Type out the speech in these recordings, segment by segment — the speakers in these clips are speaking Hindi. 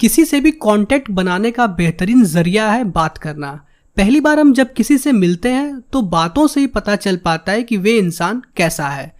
किसी से भी कांटेक्ट बनाने का बेहतरीन जरिया है बात करना। पहली बार हम जब किसी से मिलते हैं तो बातों से ही पता चल पाता है कि वे इंसान कैसा है,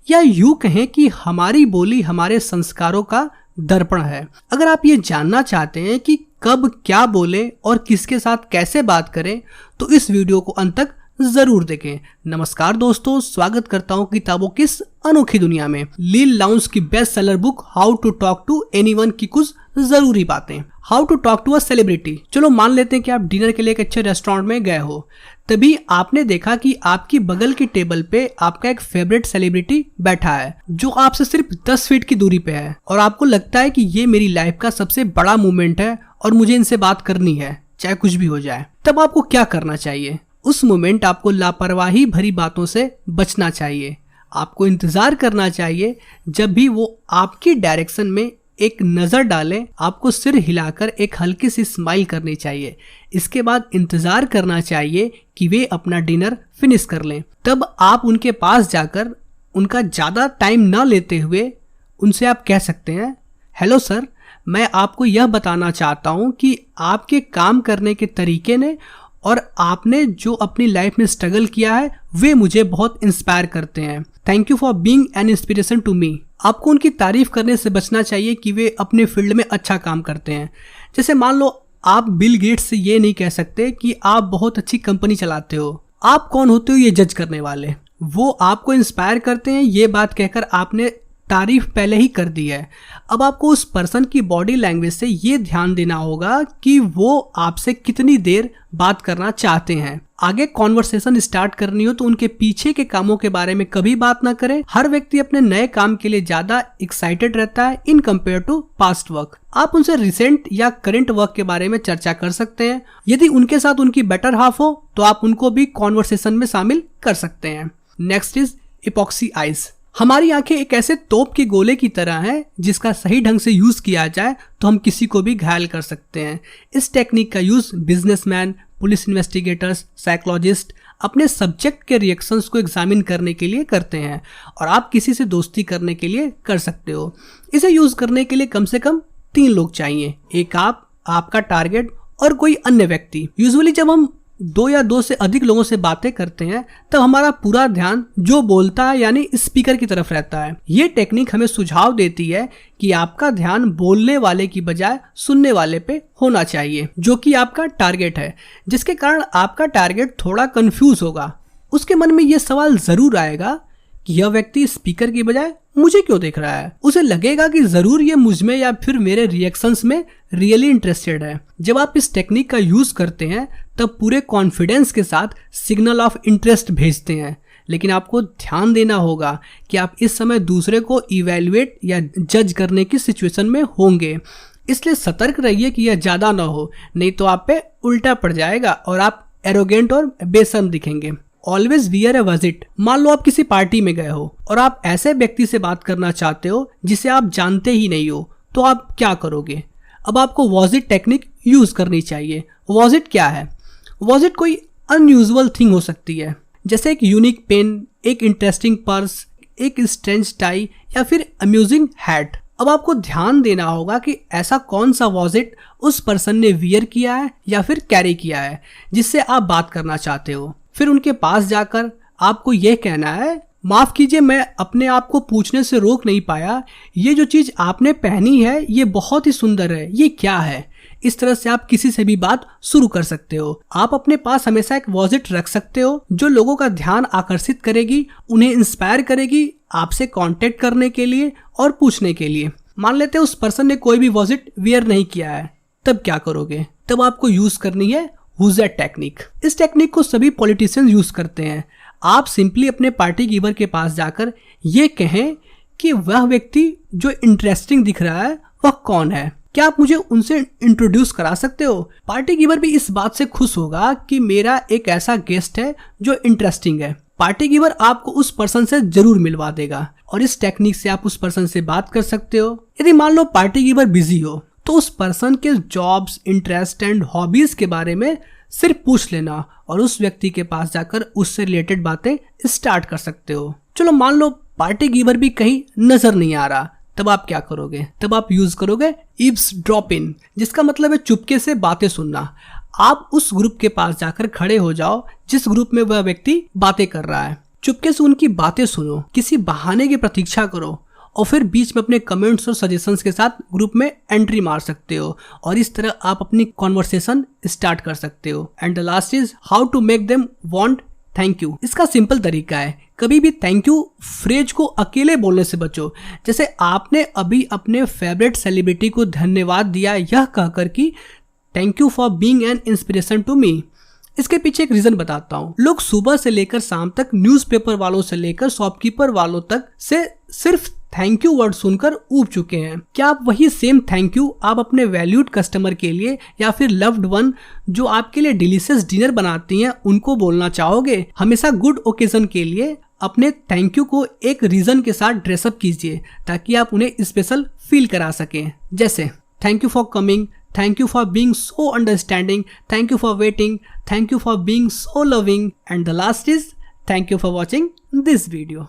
या यूं कहें कि हमारी बोली हमारे संस्कारों का दर्पण है। अगर आप ये जानना चाहते हैं कि कब क्या बोले और किसके साथ कैसे बात करें तो इस वीडियो को अंत तक जरूर देखें। नमस्कार दोस्तों, स्वागत करता हूं किताबों की इस अनोखी दुनिया में। लील लाउंस की best seller book how to talk to anyone की कुछ जरूरी बातें। How to talk to a celebrity. चलो मान लेते हैं कि आप डिनर के लिए एक अच्छे रेस्टोरेंट में गए हो, तभी आपने देखा कि आपकी बगल की टेबल पे आपका एक फेवरेट सेलिब्रिटी बैठा है जो आपसे सिर्फ 10 फीट की दूरी पे है, और आपको लगता है कि ये मेरी लाइफ का सबसे बड़ा मोमेंट है और मुझे इनसे बात करनी है चाहे कुछ भी हो जाए। तब आपको क्या करना चाहिए? उस मोमेंट आपको लापरवाही भरी बातों से बचना चाहिए। आपको इंतजार करना चाहिए। जब भी वो आपकी डायरेक्शन में एक नजर डालें, आपको सिर हिलाकर एक हल्की सी स्माइल करनी चाहिए। इसके बाद इंतजार करना चाहिए कि वे अपना डिनर फिनिश कर लें। तब आप उनके पास जाकर उनका ज़्यादा टाइम न लेते हुए उनसे आप कह सकते हैं, हेलो सर, मैं आपको यह बताना चाहता हूँ कि आपके काम करने के तरीके ने और आपने जो अपनी लाइफ में स्ट्रगल किया है वे मुझे बहुत इंस्पायर करते हैं। Thank you for being an inspiration to me. आपको उनकी तारीफ करने से बचना चाहिए कि वे अपने फील्ड में अच्छा काम करते हैं। जैसे मान लो आप बिल गेट्स से ये नहीं कह सकते कि आप बहुत अच्छी कंपनी चलाते हो। आप कौन होते हो ये जज करने वाले? वो आपको इंस्पायर करते हैं, ये बात कहकर आपने तारीफ पहले ही कर दी है। अब आपको उस पर्सन की बॉडी लैंग्वेज से ये ध्यान देना होगा कि वो आपसे कितनी देर बात करना चाहते हैं। आगे कॉन्वर्सेशन स्टार्ट करनी हो तो उनके पीछे के कामों के बारे में कभी बात ना करें। हर व्यक्ति अपने नए काम के लिए ज्यादा एक्साइटेड रहता है in compare to past work. आप उनसे रिसेंट या करंट वर्क के बारे में चर्चा कर सकते हैं। यदि उनके साथ उनकी बेटर हाफ हो तो आप उनको भी कॉन्वर्सेशन में शामिल कर सकते हैं। Next is epoxy eyes. हमारी आंखें एक ऐसे तोप के गोले की तरह हैं जिसका सही ढंग से यूज किया जाए तो हम किसी को भी घायल कर सकते हैं। इस टेक्निक का use businessman, police investigators, psychologist अपने सब्जेक्ट के रिएक्शंस को एग्जामिन करने के लिए करते हैं, और आप किसी से दोस्ती करने के लिए कर सकते हो। इसे यूज करने के लिए कम से कम 3 लोग चाहिए, एक आप, आपका टारगेट और कोई अन्य व्यक्ति। यूजुअली जब हम 2 या 2 से अधिक लोगों से बातें करते हैं तब हमारा पूरा ध्यान जो बोलता है यानी स्पीकर की तरफ रहता है। ये टेक्निक हमें सुझाव देती है कि आपका ध्यान बोलने वाले की बजाय सुनने वाले पे होना चाहिए, जो कि आपका टारगेट है, जिसके कारण आपका टारगेट थोड़ा कंफ्यूज होगा। उसके मन में ये सवाल जरूर आएगा कि यह व्यक्ति स्पीकर की बजाय मुझे क्यों देख रहा है। उसे लगेगा कि जरूर ये मुझ में या फिर मेरे रिएक्शंस में रियली इंटरेस्टेड है। जब आप इस टेक्निक का यूज करते हैं तब पूरे कॉन्फिडेंस के साथ सिग्नल ऑफ इंटरेस्ट भेजते हैं, लेकिन आपको ध्यान देना होगा कि आप इस समय दूसरे को इवैल्यूएट या जज करने की सिचुएशन में होंगे। इसलिए सतर्क रहिए कि यह ज्यादा ना हो, नहीं तो आप पे उल्टा पड़ जाएगा और आप एरोगेंट और बेशर्म दिखेंगे। ऑलवेज वियर ए विजिट। मान लो आप किसी पार्टी में गए हो और आप ऐसे व्यक्ति से बात करना चाहते हो जिसे आप जानते ही नहीं हो, तो आप क्या करोगे? अब आपको वॉजिट टेक्निक यूज करनी चाहिए। वॉजिट क्या है? वॉजिट कोई अनयूजुअल थिंग हो सकती है, जैसे एक यूनिक पेन, एक इंटरेस्टिंग पर्स, एक स्ट्रेंज टाई या फिर अम्यूजिंग हैट। अब आपको ध्यान देना होगा कि ऐसा कौन सा वॉजिट उस पर्सन ने वियर किया है या फिर कैरी किया है जिससे आप बात करना चाहते हो। फिर उनके पास जाकर आपको यह कहना है, माफ कीजिए, मैं अपने आप को पूछने से रोक नहीं पाया, ये जो चीज आपने पहनी है ये बहुत ही सुंदर है, ये क्या है? इस तरह से आप किसी से भी बात शुरू कर सकते हो। आप अपने पास हमेशा एक वॉजिट रख सकते हो जो लोगों का ध्यान आकर्षित करेगी, उन्हें इंस्पायर करेगी आपसे कांटेक्ट करने के लिए और पूछने के लिए। मान लेते हैं उस पर्सन ने कोई भी वॉजिट वियर नहीं किया है, तब क्या करोगे? तब आपको यूज करनी है हुज दैट टेक्निक। इस टेक्निक को सभी पॉलिटिशियंस यूज करते हैं। आप सिंपली अपने पार्टी गिवर के पास जाकर ये कहें कि वह व्यक्ति जो इंटरेस्टिंग दिख रहा है वह कौन है, क्या आप मुझे उनसे इंट्रोड्यूस करा सकते हो? पार्टी गिवर भी इस बात से खुश होगा कि मेरा एक ऐसा गेस्ट है जो इंटरेस्टिंग है। पार्टी गिवर आपको उस पर्सन से जरूर मिलवा देगा, और इस टेक्निक से आप उस पर्सन से बात कर सकते हो। यदि मान लो पार्टी गिवर बिजी हो तो उस पर्सन के जॉब्स, इंटरेस्ट एंड हॉबीज के बारे में सिर्फ पूछ लेना और उस व्यक्ति के पास जाकर उससे रिलेटेड बातें स्टार्ट कर सकते हो। चलो मान लो पार्टी गिवर भी कहीं नजर नहीं आ रहा, तब आप क्या करोगे? तब आप यूज करोगे ईव्सड्रॉप इन, जिसका मतलब है चुपके से बातें सुनना। आप उस ग्रुप के पास जाकर खड़े हो जाओ जिस ग्रुप में वह व्यक्ति बातें कर रहा है, चुपके से उनकी बातें सुनो, किसी बहाने की प्रतीक्षा करो और फिर बीच में अपने कमेंट्स और सजेशंस के साथ ग्रुप में एंट्री मार सकते हो और इस तरह आप अपनी कॉन्वर्सेशन स्टार्ट कर सकते हो। And the last is how to make them want thank you. इसका सिंपल तरीका है, कभी भी थैंक यू फ्रेज को अकेले बोलने से बचो। जैसे आपने अभी अपने फेवरेट सेलिब्रिटी को धन्यवाद दिया यह कहकर कि thank you for being an inspiration to me. इसके पीछे एक रीजन बताता हूँ। लोग सुबह से लेकर शाम तक न्यूज़पेपर वालों से लेकर शॉपकीपर वालों तक से सिर्फ थैंक यू वर्ड सुनकर ऊब चुके हैं। क्या आप वही सेम थैंक यू आप अपने वैल्यूड कस्टमर के लिए या फिर लव्ड वन जो आपके लिए डिलीशियस डिनर बनाती हैं उनको बोलना चाहोगे? हमेशा गुड ओकेजन के लिए अपने थैंक यू को एक रीजन के साथ ड्रेसअप कीजिए ताकि आप उन्हें स्पेशल फील करा सकें। जैसे thank you for coming, thank you for being so understanding, thank you for waiting, thank you for being so loving, and the last is thank you for watching this video.